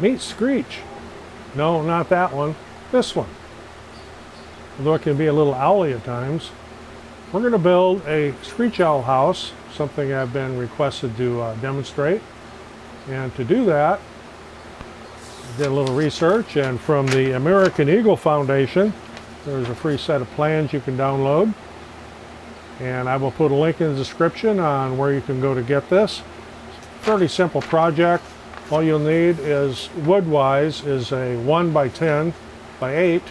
Meet Screech. No, not that one. This one. Although it can be a little owly at times. We're going to build a screech owl house, something I've been requested to demonstrate. And to do that, I did a little research, and from the American Eagle Foundation, there's a free set of plans you can download. And I will put a link in the description on where you can go to get this. Fairly simple project. All you'll need is, wood-wise, is a 1 by 10 by 8,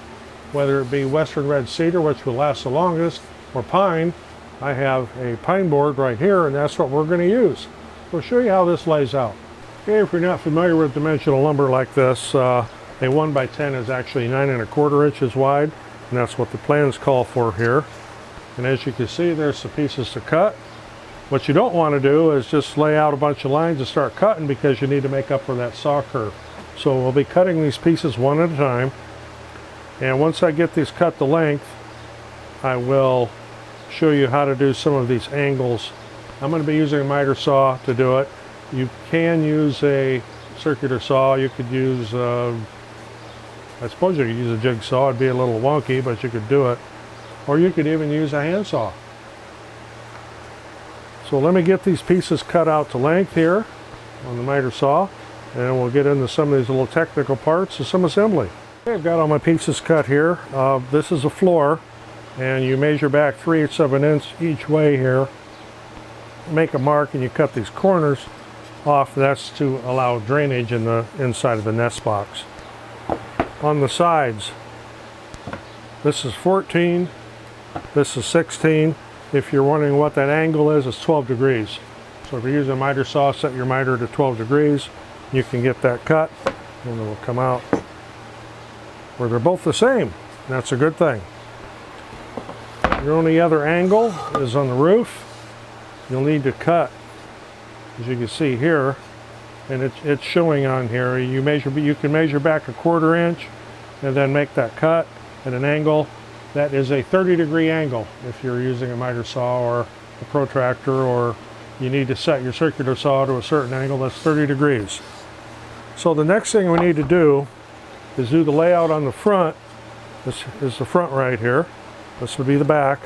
whether it be Western red cedar, which will last the longest, or pine. I have a pine board right here, and that's what we're going to use. We'll show you how this lays out. Okay, if you're not familiar with dimensional lumber like this, a 1 by 10 is actually 9 1/4 inches wide, and that's what the plans call for here. And as you can see, there's the pieces to cut. What you don't want to do is just lay out a bunch of lines and start cutting, because you need to make up for that saw curve. So we'll be cutting these pieces one at a time. And once I get these cut to length, I will show you how to do some of these angles. I'm going to be using a miter saw to do it. You can use a circular saw. You could use, I suppose you could use a jigsaw. It'd be a little wonky, but you could do it. Or you could even use a handsaw. So let me get these pieces cut out to length here on the miter saw, and we'll get into some of these little technical parts and some assembly. Okay, I've got all my pieces cut here. This is a floor, and you measure back 3/8 of an inch each way here. Make a mark, and you cut these corners off. That's to allow drainage in the inside of the nest box. On the sides, this is 14, this is 16. If you're wondering what that angle is, it's 12 degrees. So if you're using a miter saw, set your miter to 12 degrees. You can get that cut, and it will come out where they're both the same. That's a good thing. Your only other angle is on the roof. You'll need to cut, as you can see here, and it's showing on here. You can measure back 1/4 inch and then make that cut at an angle. That is a 30-degree angle if you're using a miter saw or a protractor, or you need to set your circular saw to a certain angle. That's 30 degrees. So the next thing we need to do is do the layout on the front. This is the front right here. This would be the back.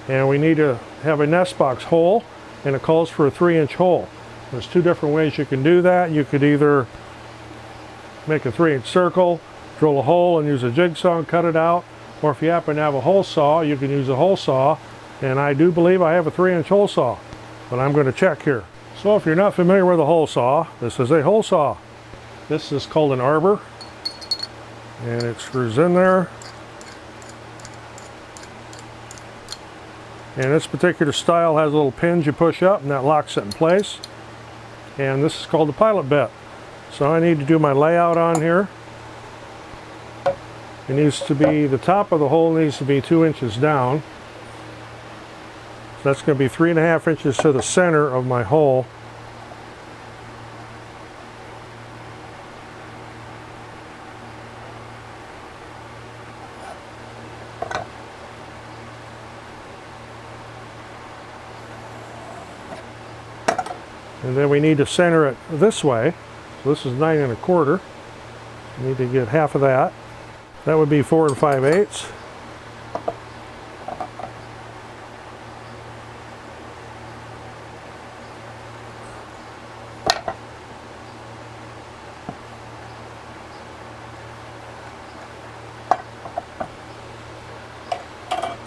And we need to have a nest box hole, and it calls for a 3-inch hole. There's 2 different ways you can do that. You could either make a 3-inch circle, drill a hole and use a jigsaw and cut it out. Or if you happen to have a hole saw, you can use a hole saw. And I do believe I have a 3-inch hole saw, but I'm going to check here. So if you're not familiar with a hole saw, this is a hole saw. This is called an arbor, and it screws in there. And this particular style has little pins you push up, and that locks it in place. And this is called the pilot bit. So I need to do my layout on here. It needs to be, the top of the hole needs to be 2 inches down. So that's going to be 3.5 inches to the center of my hole. And then we need to center it this way. So this is 9 1/4. We need to get half of that. That would be 4 5/8.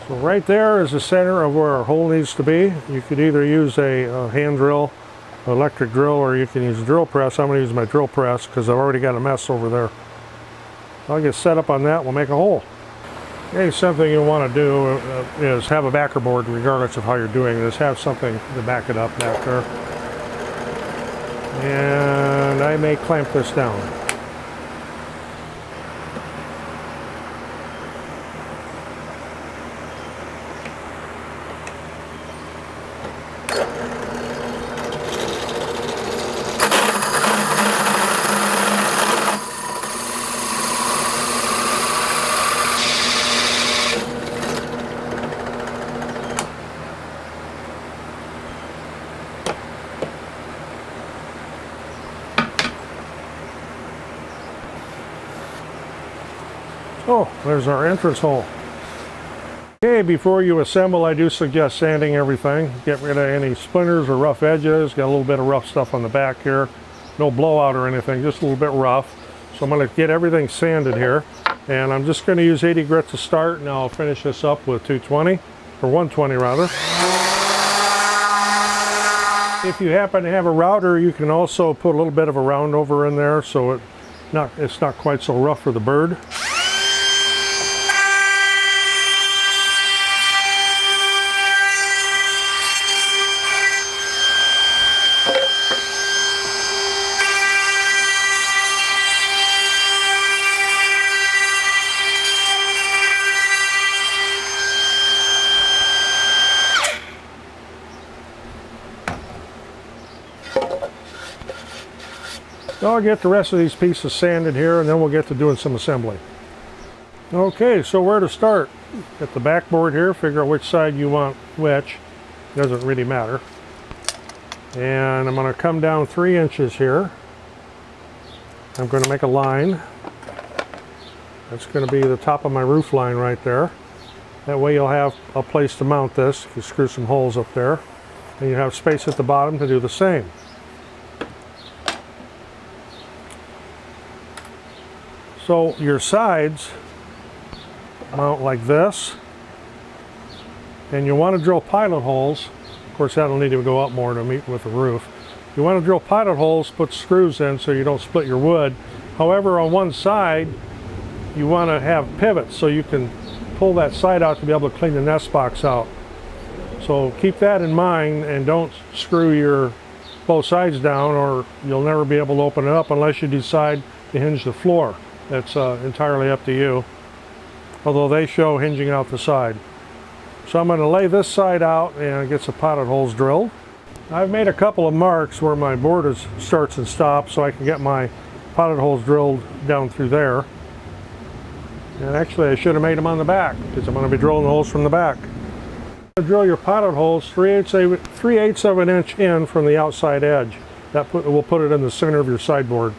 So right there is the center of where our hole needs to be. You could either use a hand drill, electric drill, or you can use a drill press. I'm going to use my drill press because I've already got a mess over there. I'll get set up on that. We'll make a hole. Okay, something you want to do is have a backer board, regardless of how you're doing this. Have something to back it up back there. And I may clamp this down. There's our entrance hole. Okay, before you assemble, I do suggest sanding everything. Get rid of any splinters or rough edges. Got a little bit of rough stuff on the back here. No blowout or anything, just a little bit rough. So I'm going to get everything sanded here. And I'm just going to use 80 grit to start, and I'll finish this up with 220, or 120 rather. If you happen to have a router, you can also put a little bit of a round over in there so it's not quite so rough for the bird. So I'll get the rest of these pieces sanded here, and then we'll get to doing some assembly. Okay, so where to start? Get the backboard here, figure out which side you want which. Doesn't really matter. And I'm going to come down 3 inches here. I'm going to make a line. That's going to be the top of my roof line right there. That way you'll have a place to mount this if you screw some holes up there. And you have space at the bottom to do the same. So your sides mount like this, and you want to drill pilot holes. Of course, that'll need to go up more to meet with the roof. You want to drill pilot holes, put screws in so you don't split your wood. However, on one side, you want to have pivots so you can pull that side out to be able to clean the nest box out. So keep that in mind, and don't screw your both sides down, or you'll never be able to open it up unless you decide to hinge the floor. That's entirely up to you, although they show hinging out the side. So I'm going to lay this side out and get some pilot holes drilled. I've made a couple of marks where my board starts and stops, so I can get my pilot holes drilled down through there. And actually I should have made them on the back, because I'm going to be drilling the holes from the back. Drill your pilot holes 3/8 of an inch in from the outside edge. We'll put it in the center of your sideboard.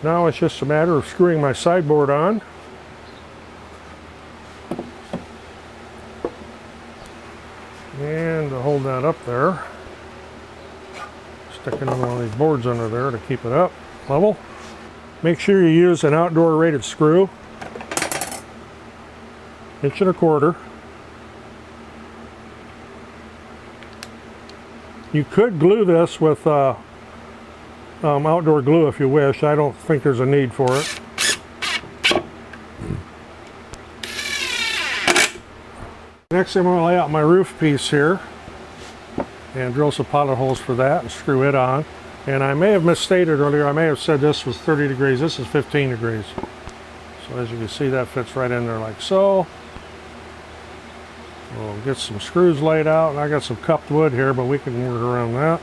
Now it's just a matter of screwing my sideboard on. And to hold that up there, sticking in one of these boards under there to keep it up level. Make sure you use an outdoor rated screw, 1.25 inches. You could glue this with outdoor glue if you wish. I don't think there's a need for it. Next I'm going to lay out my roof piece here and drill some pilot holes for that and screw it on. And I may have misstated earlier, I may have said this was 30 degrees, this is 15 degrees. So as you can see, that fits right in there like so. We'll get some screws laid out, and I got some cupped wood here, but we can work around that.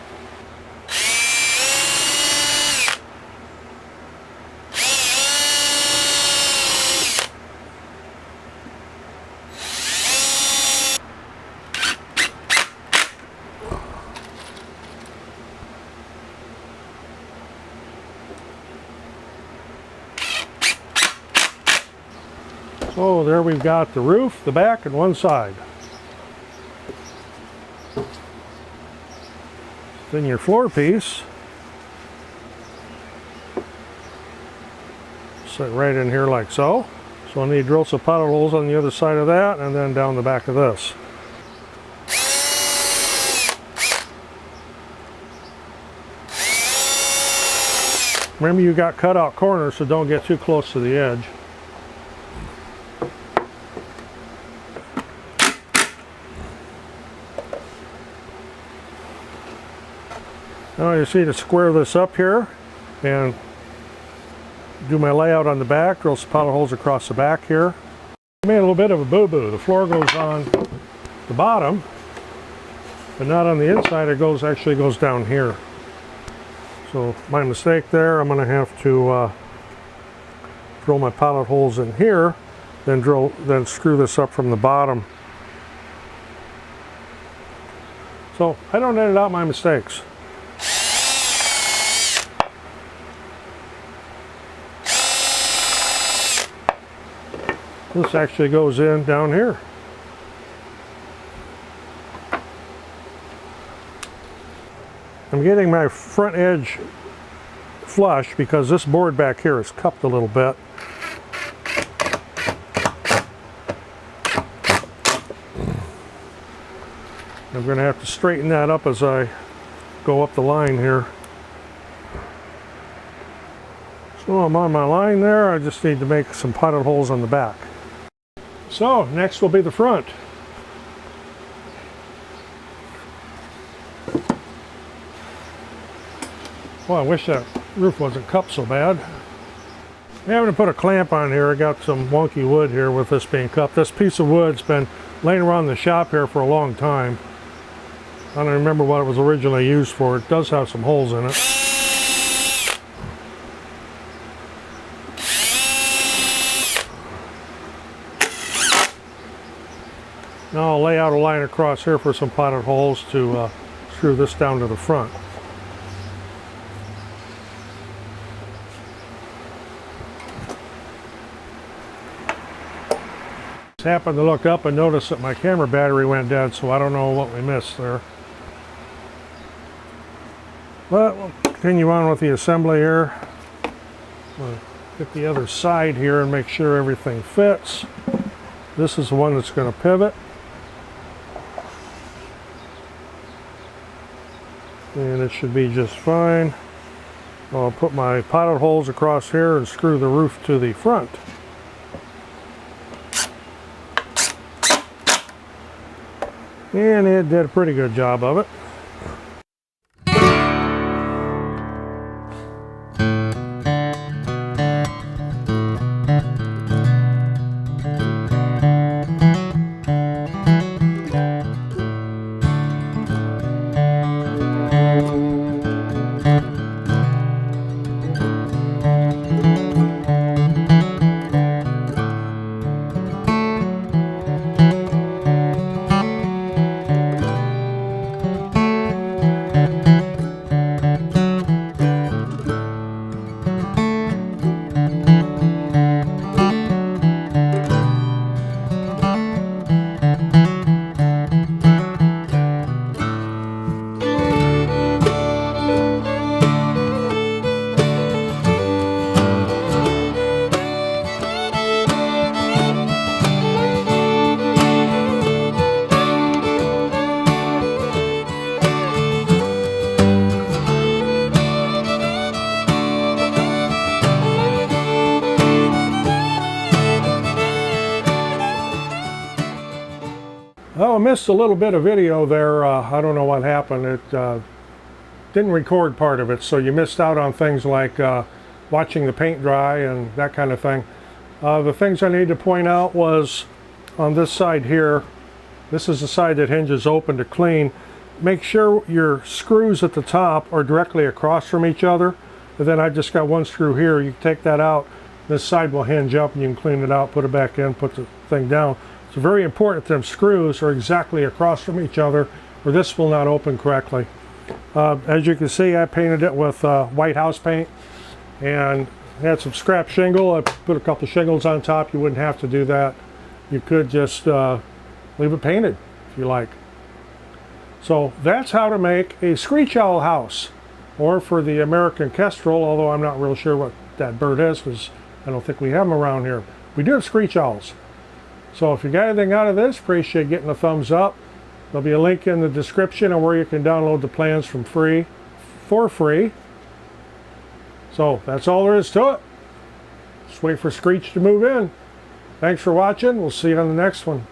So there we've got the roof, the back, and one side. Then your floor piece, sit right in here like so. So I need to drill some pilot holes on the other side of that, and then down the back of this. Remember, you got cutout corners, so don't get too close to the edge. Now you see, to square this up here and do my layout on the back, drill some pilot holes across the back here. I made a little bit of a boo-boo. The floor goes on the bottom, but not on the inside. It actually goes down here. So my mistake there. I'm going to have to drill my pilot holes in here, then screw this up from the bottom. So I don't edit out my mistakes. This actually goes in down here. I'm getting my front edge flush because this board back here is cupped a little bit. I'm going to have to straighten that up as I go up the line here. So I'm on my line there. I just need to make some potted holes on the back. So next will be the front. Well, I wish that roof wasn't cupped so bad. I'm having to put a clamp on here. I got some wonky wood here with this being cupped. This piece of wood's been laying around the shop here for a long time. I don't remember what it was originally used for. It does have some holes in it. Now I'll lay out a line across here for some potted holes to screw this down to the front. Happened to look up and notice that my camera battery went dead, so I don't know what we missed there. But we'll continue on with the assembly here. We'll get the other side here and make sure everything fits. This is the one that's going to pivot. And it should be just fine. I'll put my potted holes across here and screw the roof to the front. And it did a pretty good job of it. Oh, I missed a little bit of video there. I don't know what happened. It didn't record part of it, so you missed out on things like watching the paint dry and that kind of thing. The things I need to point out was on this side here, this is the side that hinges open to clean. Make sure your screws at the top are directly across from each other. And then I just got one screw here. You can take that out. This side will hinge up and you can clean it out, put it back in, put the thing down. It's very important that them screws are exactly across from each other or this will not open correctly. As you can see, I painted it with white house paint and had some scrap shingle. I put a couple shingles on top. You wouldn't have to do that. You could just leave it painted if you like. So that's how to make a screech owl house, or for the American kestrel, although I'm not real sure what that bird is because I don't think we have them around here. We do have screech owls. So if you got anything out of this, appreciate getting a thumbs up. There'll be a link in the description on where you can download the plans for free. So that's all there is to it. Just wait for Screech to move in. Thanks for watching. We'll see you on the next one.